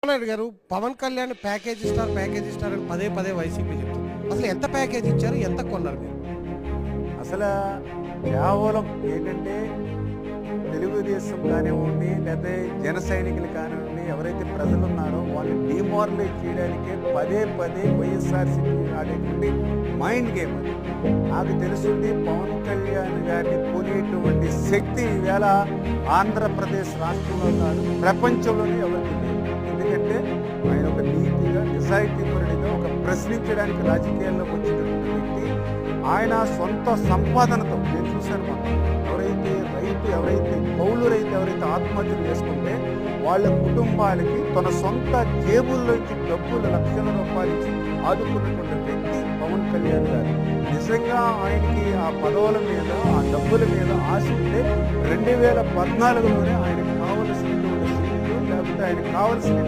నాయుడు గారు పవన్ కళ్యాణ్ ప్యాకేజ్ ఇస్తారు అని పదే పదే వైసీపీ చెప్తుంది. అసలు ఎంత ప్యాకేజ్ ఇచ్చారు? ఎంత కొన్నారు మీరు? అసలు కేవలం ఏంటంటే తెలుగుదేశం కానివ్వండి, లేదా జన సైనికులు కానివ్వండి, ఎవరైతే ప్రజలు ఉన్నారో వాళ్ళని డిమారలైజ్ చేయడానికే పదే పదే వైఎస్ఆర్సీపీ ఆడేటువంటి మైండ్ గేమ్ అది. నాకు తెలుసుంది పవన్ కళ్యాణ్ గారిని కొనేటువంటి శక్తి ఈవేళ ఆంధ్రప్రదేశ్ రాష్ట్రంలో కాదు, ప్రపంచంలోనే ఎవరికి లేదు. ఎందుకంటే ఆయన ఒక నీతిగా, నిజాయితీపరుడిగా, ఒక ప్రశ్నించడానికి రాజకీయాల్లోకి వచ్చినటువంటి వ్యక్తి. ఆయన సొంత సంపాదనతో నేను చూశాను మొత్తం. ఎవరైతే కౌలు రైతు ఎవరైతే ఆత్మహత్యలు చేసుకుంటే వాళ్ళ కుటుంబాలకి తన సొంత జేబుల్లోంచి డబ్బులు లక్షల రూపాయలు ఇచ్చి ఆదుకున్నటువంటి వ్యక్తి పవన్ కళ్యాణ్ గారు. నిజంగా ఆయనకి ఆ పదవుల మీద, ఆ డబ్బుల మీద ఆశ ఉంటే 2014లోనే ఆయనకు కావలసినటువంటి సీట్లు, లేకపోతే ఆయనకు కావలసిన